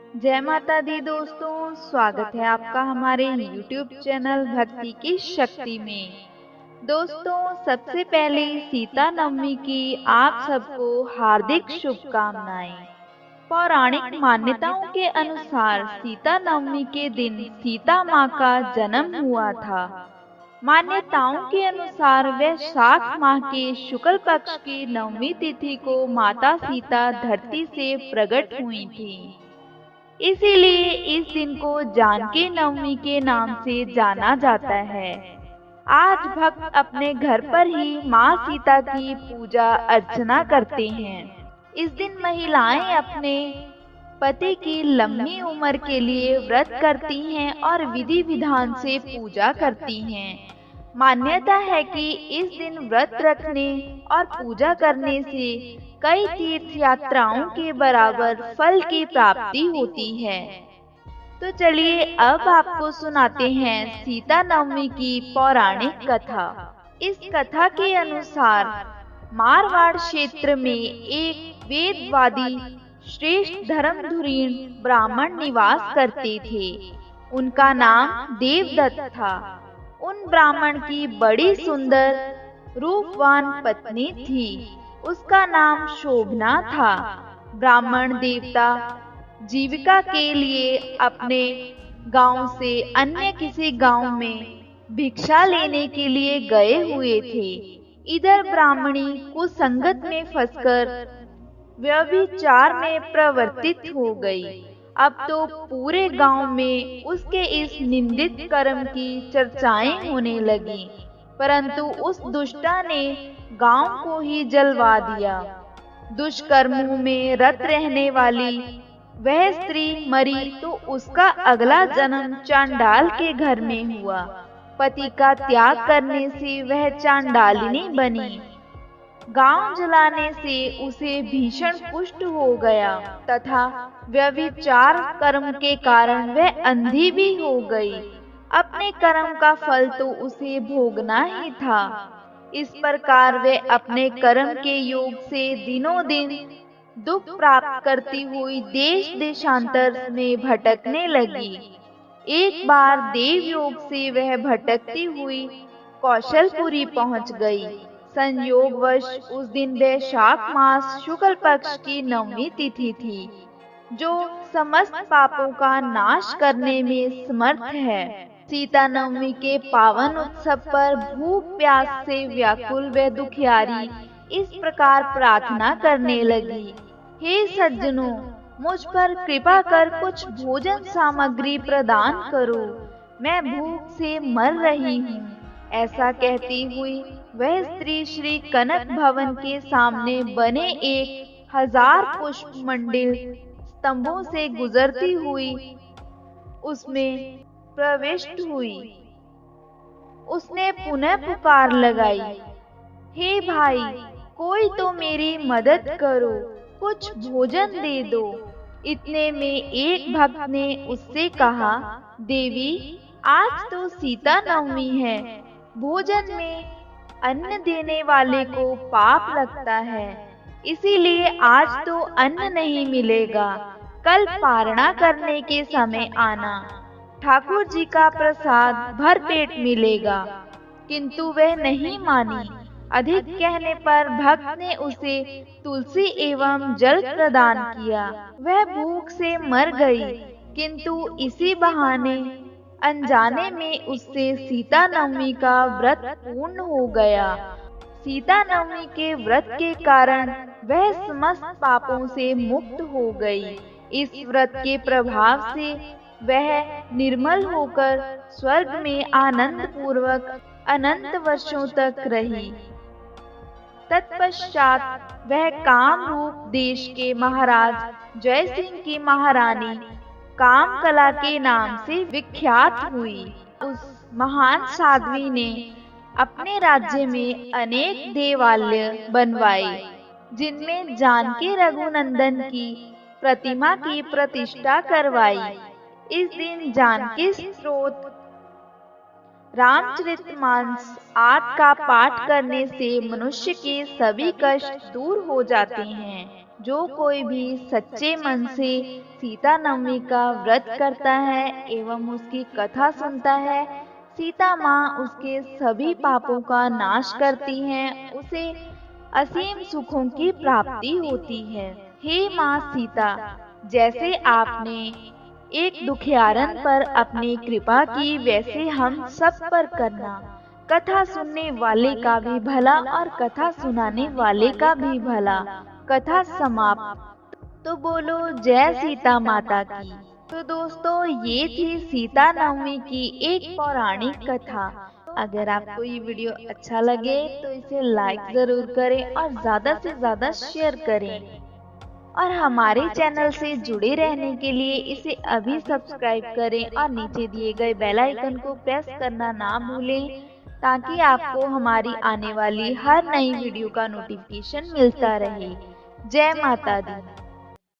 जय माता दी दोस्तों, स्वागत है आपका हमारे YouTube चैनल भक्ति की शक्ति में। दोस्तों, सबसे पहले सीता नवमी की आप सबको हार्दिक शुभकामनाएं। पौराणिक मान्यताओं के अनुसार सीता नवमी के दिन सीता माँ का जन्म हुआ था। मान्यताओं के अनुसार वैशाख माह के शुक्ल पक्ष की नवमी तिथि को माता सीता धरती से प्रकट हुई थी। इसीलिए इस दिन को जानकी नवमी के नाम से जाना जाता है। आज भक्त अपने घर पर ही माँ सीता की पूजा अर्चना करते हैं। इस दिन महिलाएं अपने पति की लंबी उम्र के लिए व्रत करती हैं और विधि विधान से पूजा करती हैं। मान्यता है कि इस दिन व्रत रखने और पूजा करने से कई तीर्थ यात्राओं के बराबर फल की प्राप्ति होती है। तो चलिए अब आपको सुनाते हैं सीता नवमी की पौराणिक कथा। इस कथा के अनुसार मारवाड़ क्षेत्र में एक वेदवादी श्रेष्ठ धर्मधुरीण ब्राह्मण निवास करते थे। उनका नाम देवदत्त था। उन ब्राह्मण की बड़ी सुंदर रूपवान पत्नी थी। उसका नाम शोभना था। ब्राह्मण देवता जीविका के लिए अपने गांव से अन्य किसी गांव में भिक्षा लेने के लिए गए हुए थे। इधर ब्राह्मणी कुसंगत में फंसकर व्यभिचार में प्रवर्तित हो गई। अब तो पूरे गांव में उसके इस निंदित कर्म की चर्चाएं होने लगी, परंतु उस दुष्टा ने गांव को ही जलवा दिया। दुष्कर्मों में रत रहने वाली वह स्त्री मरी तो उसका अगला जन्म चांडाल के घर में हुआ। पति का त्याग करने से वह चांडालिनी बनी। गांव जलाने से उसे भीषण कुष्ठ हो गया तथा व्यभिचार कर्म के कारण वह अंधी भी हो गई। अपने कर्म का फल तो उसे भोगना ही था। इस प्रकार वे अपने कर्म के योग से दिनों दिन दुख प्राप्त करती हुई देश देशांतर में भटकने लगी। एक बार देव योग से वह भटकती हुई कौशलपुरी पहुंच गई। संयोगवश उस दिन वैशाख मास शुक्ल पक्ष की नवमी तिथि थी, जो समस्त पापों का नाश करने में समर्थ है। सीता नवमी के पावन उत्सव पर भूख प्यास से व्याकुल व दुखियारी इस प्रकार प्रार्थना करने लगी, हे सज्जनों, मुझ पर कृपा कर कुछ भोजन सामग्री प्रदान करो, मैं भूख से मर रही हूँ। ऐसा कहती हुई वह स्त्री श्री कनक भवन के सामने बने 1000 पुष्प मंडिल स्तंभों से गुजरती हुई उसमें प्रविष्ट हुई। उसने पुनः पुकार लगाई, हे भाई, कोई तो मेरी मदद करो, कुछ भोजन दे दो। इतने में एक भक्त ने उससे कहा, देवी, आज तो सीता नवमी है, भोजन में अन्न देने वाले को पाप लगता है, इसीलिए आज तो अन्न नहीं मिलेगा। कल पारणा करने के समय आना, ठाकुर जी का प्रसाद भर पेट मिलेगा। किंतु वह नहीं मानी। अधिक कहने पर भक्त ने उसे तुलसी एवं जल प्रदान किया। वह भूख से मर गई, किंतु इसी बहाने अनजाने में उससे सीता नवमी का व्रत पूर्ण हो गया। सीता नवमी के व्रत के कारण वह समस्त पापों से मुक्त हो गई। इस व्रत के प्रभाव से वह निर्मल होकर स्वर्ग में आनंद पूर्वक अनंत वर्षों तक रही। तत्पश्चात वह काम रूप देश के महाराज जय सिंह की महारानी काम कला के नाम से विख्यात हुई। उस महान साध्वी ने अपने राज्य में अनेक देवालय बनवाए, जिनमें जानकी रघुनंदन की प्रतिमा की प्रतिष्ठा करवाई। इस दिन जानकी स्तोत्र, रामचरितमानस आदि का पाठ करने से मनुष्य के सभी कष्ट दूर हो जाते हैं। जो कोई भी सच्चे मन से सीता नवमी का व्रत करता है एवं उसकी कथा सुनता है, सीता माँ उसके सभी पापों का नाश करती हैं, उसे असीम सुखों की प्राप्ति होती है। हे माँ सीता, जैसे आपने एक दुखियारन पर अपनी कृपा की, वैसे हम सब पर करना। कथा सुनने वाले का भी भला और कथा सुनाने वाले का भी भला। कथा समाप्त। तो बोलो जय सीता माता की। तो दोस्तों, ये थी सीता नवमी की एक पौराणिक कथा। अगर आपको ये वीडियो अच्छा लगे तो इसे लाइक जरूर करें और ज्यादा से ज्यादा शेयर करें। और हमारे चैनल से जुड़े रहने के लिए इसे अभी सब्सक्राइब करें और नीचे दिए गए बेल आइकन को प्रेस करना ना भूलें, ताकि आपको हमारी आने वाली हर नई वीडियो का नोटिफिकेशन मिलता रहे। जय माता दी।